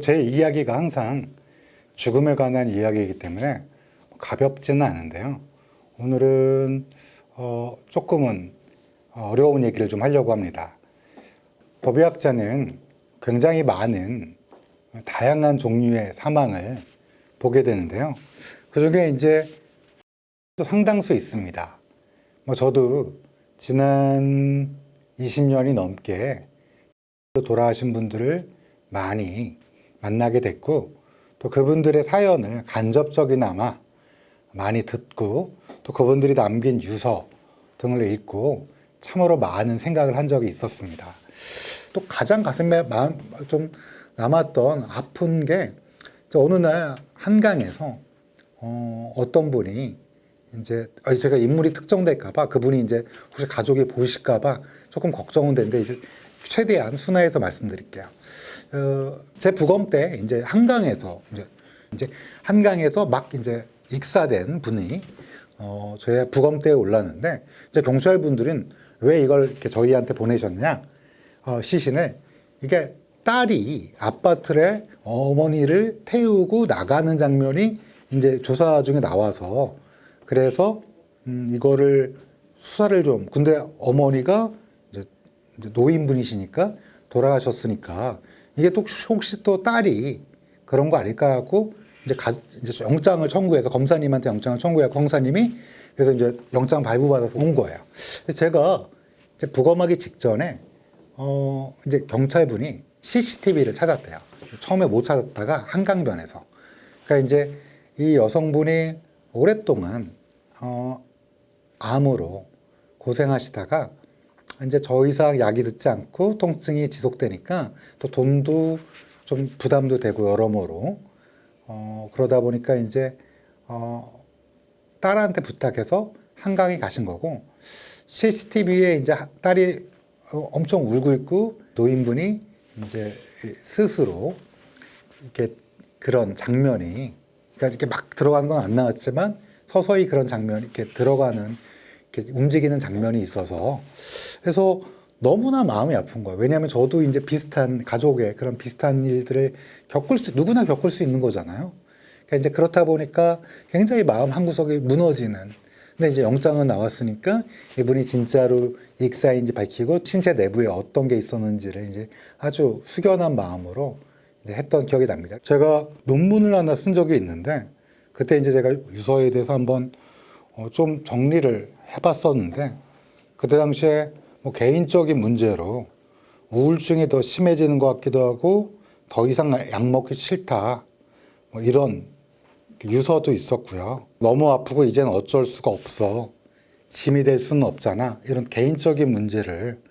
제 이야기가 항상 죽음에 관한 이야기이기 때문에 가볍지는 않은데요. 오늘은 조금은 어려운 얘기를 좀 하려고 합니다. 법의학자는 굉장히 많은 다양한 종류의 사망을 보게 되는데요. 그 중에 이제 상당수 있습니다. 저도 지난 20년이 넘게 돌아가신 분들을 많이 만나게 됐고, 또 그분들의 사연을 간접적이나마 많이 듣고, 또 그분들이 남긴 유서 등을 읽고 참으로 많은 생각을 한 적이 있었습니다. 또 가장 가슴에 좀 남았던 아픈 게 어느 날 한강에서 어떤 분이 이제 제가 인물이 특정될까봐, 그분이 이제 혹시 가족이 보실까봐 조금 걱정은 되는데 이제 최대한 순화해서 말씀드릴게요. 제 부검 때 이제 한강에서 막 이제 익사된 분이 저의 부검 때에 올랐는데, 이제 경찰 분들은 왜 이걸 이렇게 저희한테 보내셨냐, 시신을. 이게 딸이 아파트에 어머니를 태우고 나가는 장면이 이제 조사 중에 나와서, 그래서 이거를 수사를 좀, 근데 어머니가 이제 노인분이시니까 돌아가셨으니까 이게 또 혹시 또 딸이 그런 거 아닐까 하고 이제 영장을 청구해서 검사님한테 영장을 청구해서 검사님이 그래서 이제 영장 발부받아서 온 거예요. 제가 이제 부검하기 직전에 이제 경찰분이 CCTV를 찾았대요. 처음에 못 찾았다가 한강변에서. 그러니까 이제 이 여성분이 오랫동안 암으로 고생하시다가 이제 더 이상 약이 듣지 않고 통증이 지속되니까 또 돈도 좀 부담도 되고 여러모로 그러다 보니까 이제 딸한테 부탁해서 한강에 가신 거고, CCTV에 이제 딸이 엄청 울고 있고 노인분이 이제 스스로 이렇게 그런 장면이, 그러니까 이렇게 막 들어가는 건 안 나왔지만 서서히 그런 장면이 이렇게 들어가는, 이렇게 움직이는 장면이 있어서, 그래서 너무나 마음이 아픈 거예요. 왜냐하면 저도 이제 비슷한 가족의 그런 비슷한 일들을 누구나 겪을 수 있는 거잖아요. 그러니까 이제 그렇다 보니까 굉장히 마음 한구석이 무너지는. 근데 이제 영장은 나왔으니까 이분이 진짜로 익사인지 밝히고 신체 내부에 어떤 게 있었는지를 이제 아주 숙연한 마음으로 이제 했던 기억이 납니다. 제가 논문을 하나 쓴 적이 있는데, 그때 이제 제가 유서에 대해서 한번 좀 정리를 해봤었는데, 그때 당시에 개인적인 문제로 우울증이 더 심해지는 것 같기도 하고 더 이상 약 먹기 싫다, 이런 유서도 있었고요. 너무 아프고 이제는 어쩔 수가 없어, 짐이 될 수는 없잖아, 이런 개인적인 문제를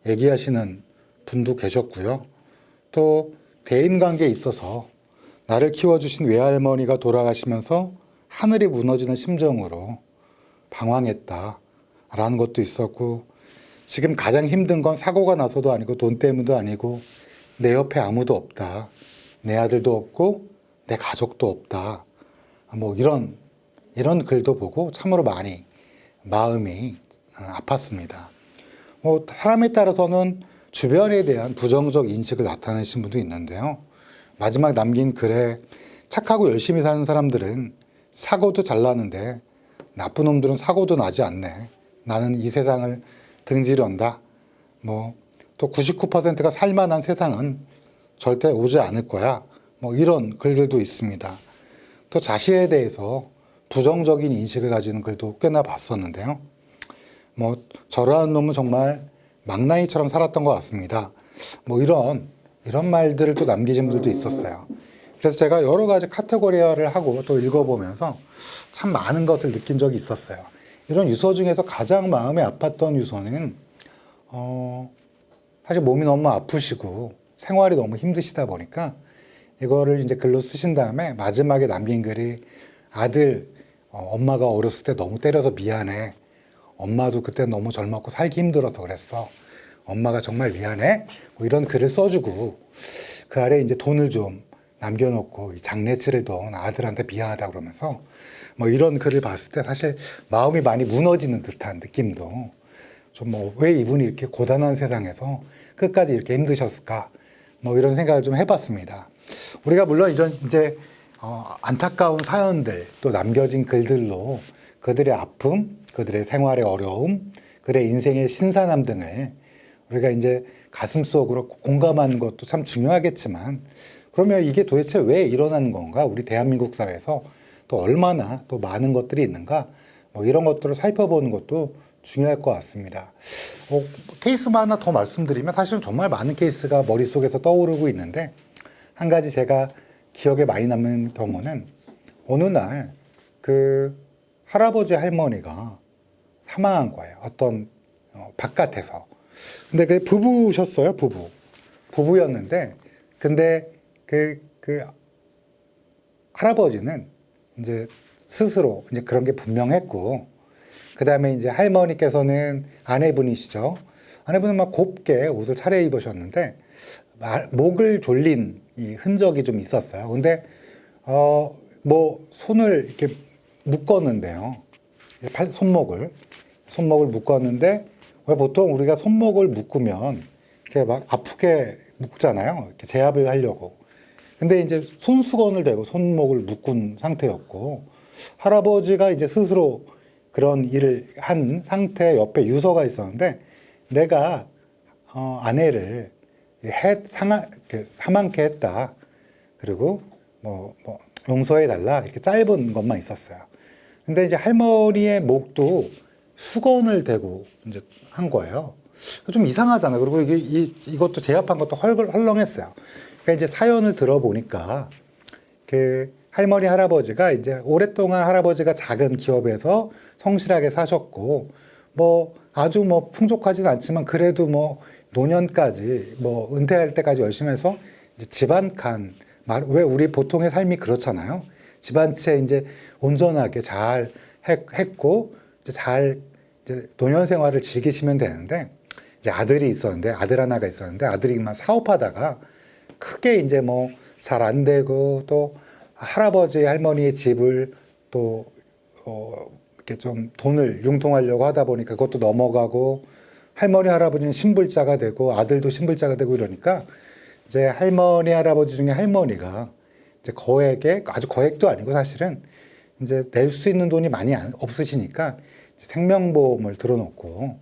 얘기하시는 분도 계셨고요. 또 대인관계에 있어서 나를 키워주신 외할머니가 돌아가시면서 하늘이 무너지는 심정으로 방황했다라는 것도 있었고, 지금 가장 힘든 건 사고가 나서도 아니고 돈 때문도 아니고 내 옆에 아무도 없다, 내 아들도 없고 내 가족도 없다, 이런 글도 보고 참으로 많이 마음이 아팠습니다. 사람에 따라서는 주변에 대한 부정적 인식을 나타내신 분도 있는데요. 마지막 남긴 글에 착하고 열심히 사는 사람들은 사고도 잘 나는데 나쁜 놈들은 사고도 나지 않네, 나는 이 세상을 등지련다, 또 99%가 살만한 세상은 절대 오지 않을 거야, 이런 글들도 있습니다. 또 자신에 대해서 부정적인 인식을 가지는 글도 꽤나 봤었는데요. 저러한 놈은 정말 망나니처럼 살았던 것 같습니다, 이런 말들을 또 남기신 분들도 있었어요. 그래서 제가 여러 가지 카테고리화를 하고 또 읽어보면서 참 많은 것을 느낀 적이 있었어요. 이런 유서 중에서 가장 마음이 아팠던 유서는 사실 몸이 너무 아프시고 생활이 너무 힘드시다 보니까 이거를 이제 글로 쓰신 다음에 마지막에 남긴 글이, 아들, 엄마가 어렸을 때 너무 때려서 미안해, 엄마도 그때 너무 젊었고 살기 힘들어서 그랬어, 엄마가 정말 미안해, 이런 글을 써주고 그 아래 이제 돈을 좀 남겨놓고 장례치를 돈 아들한테 미안하다 그러면서 이런 글을 봤을 때 사실 마음이 많이 무너지는 듯한 느낌도 좀, 왜 이분이 이렇게 고단한 세상에서 끝까지 이렇게 힘드셨을까, 이런 생각을 좀 해봤습니다. 우리가 물론 이런 이제 안타까운 사연들 또 남겨진 글들로 그들의 아픔, 그들의 생활의 어려움, 그들의 인생의 신선함 등을 우리가 이제 가슴속으로 공감하는 것도 참 중요하겠지만 그러면 이게 도대체 왜 일어나는 건가? 우리 대한민국 사회에서 또 얼마나 또 많은 것들이 있는가? 뭐 이런 것들을 살펴보는 것도 중요할 것 같습니다. 케이스만 하나 더 말씀드리면 사실은 정말 많은 케이스가 머릿속에서 떠오르고 있는데 한 가지 제가 기억에 많이 남는 경우는 어느 날 그 할아버지 할머니가 사망한 거예요. 어떤 바깥에서. 근데 그 부부셨어요, 부부. 부부였는데 근데 그 할아버지는 이제 스스로 이제 그런 게 분명했고 그 다음에 이제 할머니께서는 아내분이시죠. 아내분은 막 곱게 옷을 차려입으셨는데 목을 졸린 이 흔적이 좀 있었어요. 근데 뭐 손을 이렇게 묶었는데요. 손목을 묶었는데 왜 보통 우리가 손목을 묶으면 이렇게 막 아프게 묶잖아요. 이렇게 제압을 하려고. 근데 이제 손수건을 대고 손목을 묶은 상태였고 할아버지가 이제 스스로 그런 일을 한 상태 옆에 유서가 있었는데 내가 아내를 사망케 했다. 그리고 뭐 용서해달라. 이렇게 짧은 것만 있었어요. 근데 이제 할머니의 목도 수건을 대고 이제 한 거예요. 좀 이상하잖아. 그리고 이것도 제압한 것도 헐렁했어요. 그러니까 이제 사연을 들어보니까 그 할머니 할아버지가 이제 오랫동안 할아버지가 작은 기업에서 성실하게 사셨고 뭐 아주 뭐 풍족하지는 않지만 그래도 뭐 노년까지 뭐 은퇴할 때까지 열심히 해서 이제 집안칸 왜 우리 보통의 삶이 그렇잖아요. 집안채 이제 온전하게 잘 했고 이제 노년 생활을 즐기시면 되는데 이제 아들이 있었는데 아들 하나가 있었는데 아들이 막 사업하다가 크게 이제 뭐 잘 안 되고 또 할아버지 할머니의 집을 또 이렇게 좀 돈을 융통하려고 하다 보니까 그것도 넘어가고 할머니 할아버지는 신불자가 되고 아들도 신불자가 되고 이러니까 이제 할머니 할아버지 중에 할머니가 이제 거액에 아주 거액도 아니고 사실은 이제 낼 수 있는 돈이 많이 없으시니까 생명보험을 들어놓고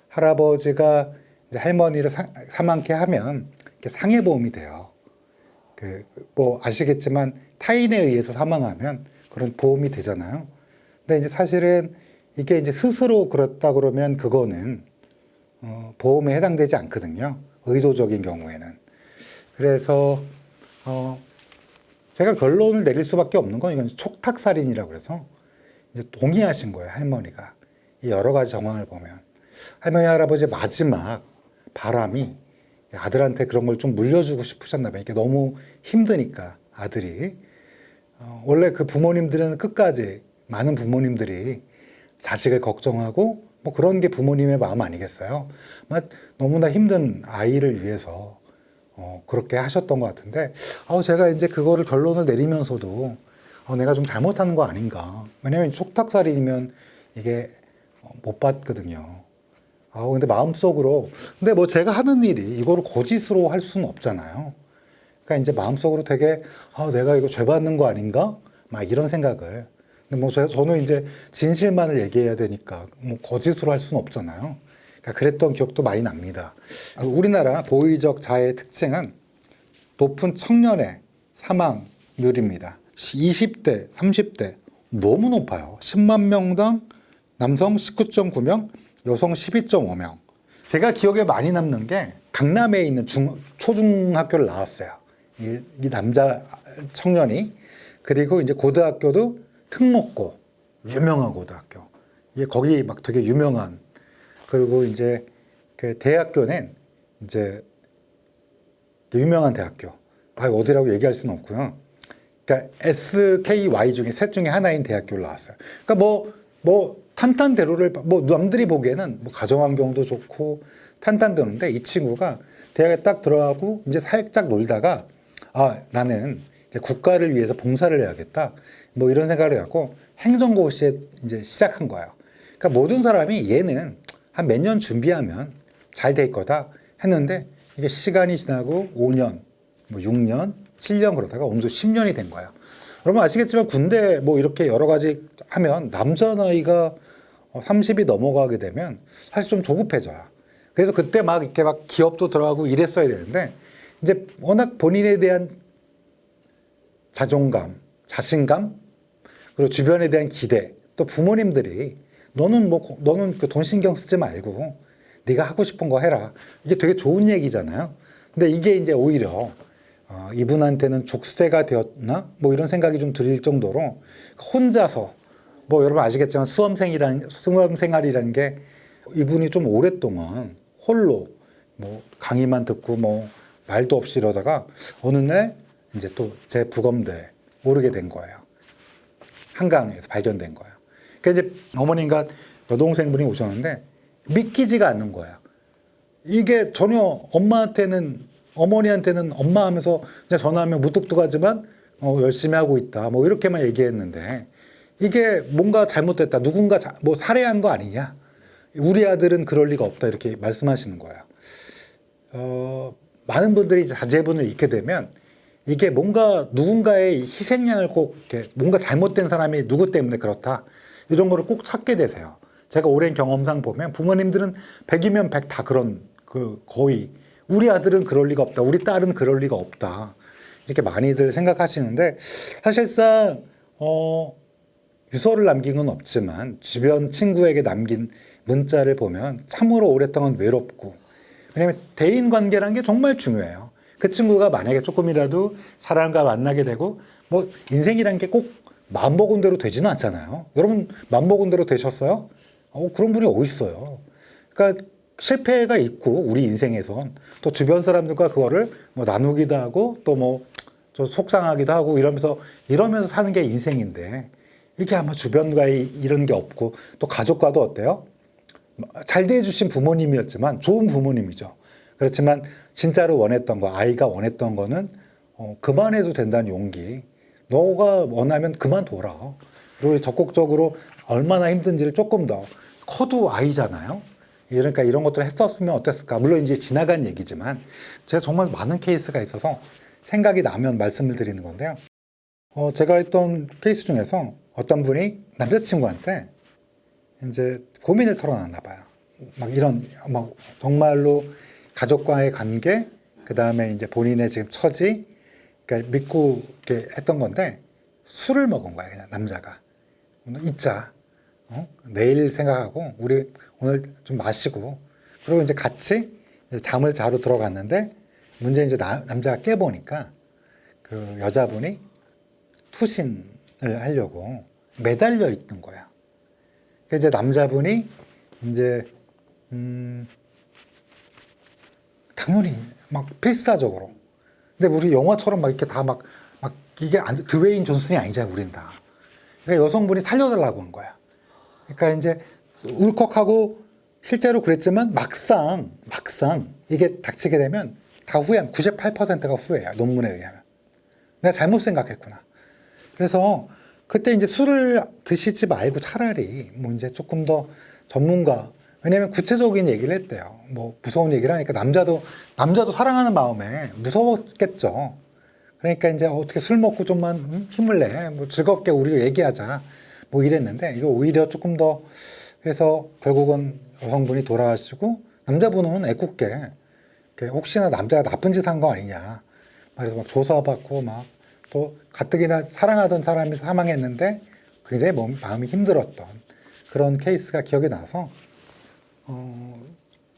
할아버지가 이제 할머니를 사망케 하면 상해보험이 돼요. 뭐 아시겠지만 타인에 의해서 사망하면 그런 보험이 되잖아요. 근데 이제 사실은 이게 이제 스스로 그렇다 그러면 그거는 보험에 해당되지 않거든요. 의도적인 경우에는. 그래서 제가 결론을 내릴 수밖에 없는 건 이건 촉탁살인이라고 그래서 이제 동의하신 거예요, 할머니가. 이 여러 가지 정황을 보면 할머니 할아버지의 마지막 바람이 아들한테 그런 걸 좀 물려주고 싶으셨나 봐요. 이게 너무 힘드니까 아들이. 원래 그 부모님들은 끝까지 많은 부모님들이 자식을 걱정하고 뭐 그런 게 부모님의 마음 아니겠어요? 너무나 힘든 아이를 위해서 그렇게 하셨던 것 같은데 제가 이제 그거를 결론을 내리면서도 내가 좀 잘못하는 거 아닌가. 왜냐면 촉탁살인이면 이게 못 받거든요. 근데 마음속으로 근데 뭐 제가 하는 일이 이거를 거짓으로 할 수는 없잖아요. 그러니까 이제 마음속으로 되게 내가 이거 죄 받는 거 아닌가? 막 이런 생각을. 근데 뭐 저는 이제 진실만을 얘기해야 되니까 뭐 거짓으로 할 수는 없잖아요. 그러니까 그랬던 기억도 많이 납니다. 우리나라 고의적 자해의 특징은 높은 청년의 사망률입니다. 20대, 30대 너무 높아요. 10만 명당 남성 19.9명, 여성 12.5명. 제가 기억에 많이 남는 게 강남에 있는 초중학교를 나왔어요. 이 남자 청년이. 그리고 이제 고등학교도 특목고, 유명한 고등학교. 거기 막 되게 유명한. 그리고 이제 그 대학교는 이제 유명한 대학교. 어디라고 얘기할 수는 없고요. 그러니까 SKY 중에 셋 중에 하나인 대학교를 나왔어요. 그러니까 뭐 탄탄대로를 남들이 보기에는 뭐 가정환경도 좋고 탄탄대로인데 이 친구가 대학에 딱 들어가고 이제 살짝 놀다가 나는 이제 국가를 위해서 봉사를 해야겠다 뭐 이런 생각을 해갖고 행정고시에 이제 시작한 거예요. 그러니까 모든 사람이 얘는 한 몇 년 준비하면 잘 될 거다 했는데 이게 시간이 지나고 5년, 뭐 6년, 7년 그러다가 어느덧 10년이 된 거예요. 여러분 아시겠지만 군대 뭐 이렇게 여러 가지 하면 남자 나이가 30이 넘어가게 되면 사실 좀 조급해져요. 그래서 그때 막 이렇게 막 기업도 들어가고 이랬어야 되는데 이제 워낙 본인에 대한 자존감, 자신감, 그리고 주변에 대한 기대, 또 부모님들이 너는 그 돈 신경 쓰지 말고 네가 하고 싶은 거 해라. 이게 되게 좋은 얘기잖아요. 근데 이게 이제 오히려 이분한테는 족쇄가 되었나? 뭐 이런 생각이 좀 들 정도로 혼자서 뭐 여러분 아시겠지만 수험생활이라는 게 이분이 좀 오랫동안 홀로 뭐 강의만 듣고 뭐 말도 없이 이러다가 어느 날 이제 또 제 부검대에 오르게 된 거예요. 한강에서 발견된 거예요. 그러니까 이제 어머님과 여동생분이 오셨는데 믿기지가 않는 거예요. 이게 전혀 어머니한테는 엄마 하면서 그냥 전화하면 무뚝뚝하지만 열심히 하고 있다. 뭐 이렇게만 얘기했는데 이게 뭔가 잘못됐다. 누군가 뭐 살해한 거 아니냐. 우리 아들은 그럴 리가 없다. 이렇게 말씀하시는 거예요. 많은 분들이 자제분을 잃게 되면 이게 뭔가 누군가의 희생양을 꼭 이렇게 뭔가 잘못된 사람이 누구 때문에 그렇다. 이런 거를 꼭 찾게 되세요. 제가 오랜 경험상 보면 부모님들은 100이면 100 다 그런 거의 우리 아들은 그럴 리가 없다. 우리 딸은 그럴 리가 없다. 이렇게 많이들 생각하시는데 사실상 유서를 남긴 건 없지만 주변 친구에게 남긴 문자를 보면 참으로 오랫동안 외롭고 왜냐하면 대인관계라는 게 정말 중요해요. 그 친구가 만약에 조금이라도 사람과 만나게 되고 뭐 인생이라는 게 꼭 마음먹은 대로 되지는 않잖아요. 여러분 마음먹은 대로 되셨어요? 그런 분이 어디 있어요. 그러니까 실패가 있고 우리 인생에선 또 주변 사람들과 그거를 뭐 나누기도 하고 또 뭐 좀 속상하기도 하고 이러면서 사는 게 인생인데 이게 아마 주변과의 이런 게 없고 또 가족과도 어때요? 잘 대해주신 부모님이었지만 좋은 부모님이죠. 그렇지만 진짜로 원했던 거, 아이가 원했던 거는 그만해도 된다는 용기. 너가 원하면 그만둬라. 그리고 적극적으로 얼마나 힘든지를 조금 더 커도 아이잖아요. 그러니까 이런 것들을 했었으면 어땠을까. 물론 이제 지나간 얘기지만 제가 정말 많은 케이스가 있어서 생각이 나면 말씀을 드리는 건데요. 제가 했던 케이스 중에서 어떤 분이 남자친구한테 이제 고민을 털어놨나 봐요. 막 정말로 가족과의 관계, 그 다음에 이제 본인의 지금 처지, 그러니까 믿고 이렇게 했던 건데 술을 먹은 거예요, 그냥 남자가. 오늘 잊자. 내일 생각하고 우리 오늘 좀 마시고 그리고 이제 같이 이제 잠을 자러 들어갔는데 문제 이제 남자가 깨보니까 그 여자분이 투신을 하려고 매달려 있는 거야. 그러니까 이제 남자분이 이제 당연히 막 필사적으로. 근데 우리 영화처럼 막 이렇게 다 막 이게 드웨인 존슨이 아니잖아, 우린 다. 그러니까 여성분이 살려달라고 한 거야. 그러니까 이제 울컥하고 실제로 그랬지만 막상 이게 닥치게 되면 다 후회함. 98%가 후회야, 논문에 의하면. 내가 잘못 생각했구나. 그래서 그때 이제 술을 드시지 말고 차라리 뭐 이제 조금 더 전문가, 왜냐면 구체적인 얘기를 했대요. 뭐 무서운 얘기를 하니까 남자도 사랑하는 마음에 무서웠겠죠. 그러니까 이제 어떻게 술 먹고 좀만 힘을 내, 뭐 즐겁게 우리가 얘기하자, 뭐 이랬는데 이거 오히려 조금 더 그래서 결국은 여성분이 돌아가시고 남자분은 애꿎게 혹시나 남자가 나쁜 짓 한 거 아니냐, 그래서 막 조사받고 막 또 가뜩이나 사랑하던 사람이 사망했는데 굉장히 마음이 힘들었던 그런 케이스가 기억이 나서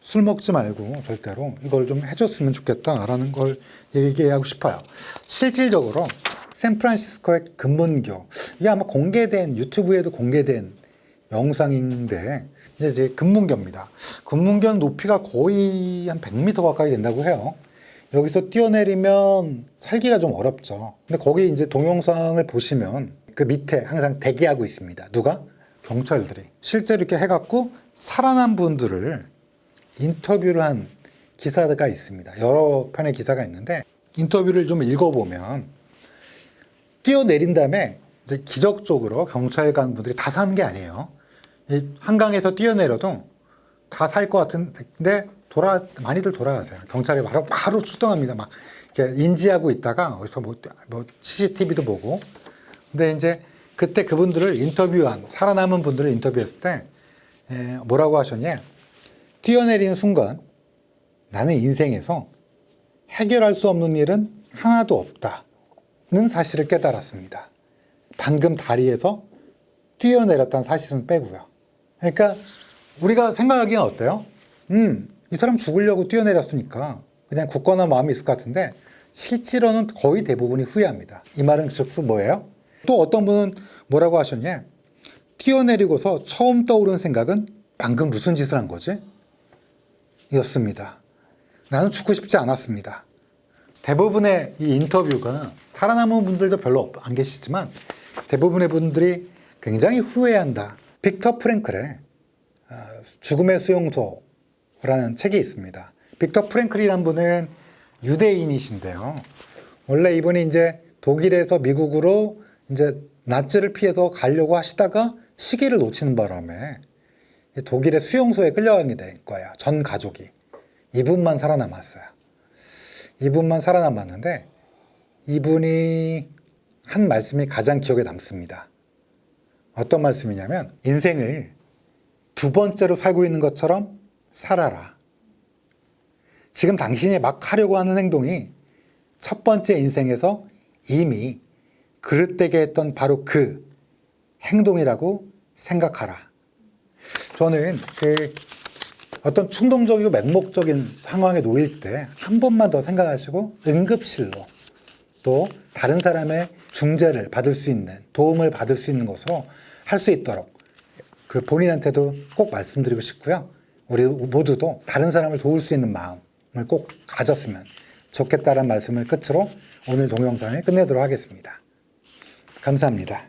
술 먹지 말고 절대로 이걸 좀 해줬으면 좋겠다라는 걸 얘기하고 싶어요. 실질적으로 샌프란시스코의 금문교, 이게 아마 공개된 유튜브에도 공개된 영상인데 이제 금문교입니다. 금문교는 높이가 거의 한 100m 가까이 된다고 해요. 여기서 뛰어내리면 살기가 좀 어렵죠. 근데 거기 이제 동영상을 보시면 그 밑에 항상 대기하고 있습니다. 누가? 경찰들이. 실제로 이렇게 해갖고 살아난 분들을 인터뷰를 한 기사가 있습니다. 여러 편의 기사가 있는데 인터뷰를 좀 읽어보면 뛰어내린 다음에 이제 기적적으로 경찰관 분들이 다 사는 게 아니에요. 한강에서 뛰어내려도 다 살 것 같은데 많이들 돌아가세요. 경찰이 바로 출동합니다. 막 이렇게 인지하고 있다가 어디서 뭐 CCTV도 보고, 근데 이제 그때 그분들을 인터뷰한 살아남은 분들을 인터뷰했을 때 뭐라고 하셨냐? 뛰어내리는 순간 나는 인생에서 해결할 수 없는 일은 하나도 없다는 사실을 깨달았습니다. 방금 다리에서 뛰어내렸다는 사실은 빼고요. 그러니까 우리가 생각하기엔 어때요? 이 사람 죽으려고 뛰어내렸으니까 그냥 굳건한 마음이 있을 것 같은데 실제로는 거의 대부분이 후회합니다. 이 말은 즉슨 뭐예요? 또 어떤 분은 뭐라고 하셨냐? 뛰어내리고서 처음 떠오른 생각은 방금 무슨 짓을 한 거지? 이었습니다. 나는 죽고 싶지 않았습니다. 대부분의 이 인터뷰가 살아남은 분들도 별로 안 계시지만 대부분의 분들이 굉장히 후회한다. 빅터 프랭클의 죽음의 수용소라는 책이 있습니다. 빅터 프랭클이라는 분은 유대인이신데요. 원래 이분이 이제 독일에서 미국으로 이제 나치를 피해서 가려고 하시다가 시기를 놓치는 바람에 독일의 수용소에 끌려가게 된 거예요. 전 가족이. 이분만 살아남았어요. 이분만 살아남았는데 이분이 한 말씀이 가장 기억에 남습니다. 어떤 말씀이냐면 인생을 두 번째로 살고 있는 것처럼 살아라. 지금 당신이 막 하려고 하는 행동이 첫 번째 인생에서 이미 그릇되게 했던 바로 그 행동이라고 생각하라. 저는 어떤 충동적이고 맹목적인 상황에 놓일 때 한 번만 더 생각하시고 응급실로 또 다른 사람의 중재를 받을 수 있는 도움을 받을 수 있는 것으로 할 수 있도록 그 본인한테도 꼭 말씀드리고 싶고요. 우리 모두도 다른 사람을 도울 수 있는 마음을 꼭 가졌으면 좋겠다는 말씀을 끝으로 오늘 동영상을 끝내도록 하겠습니다. 감사합니다.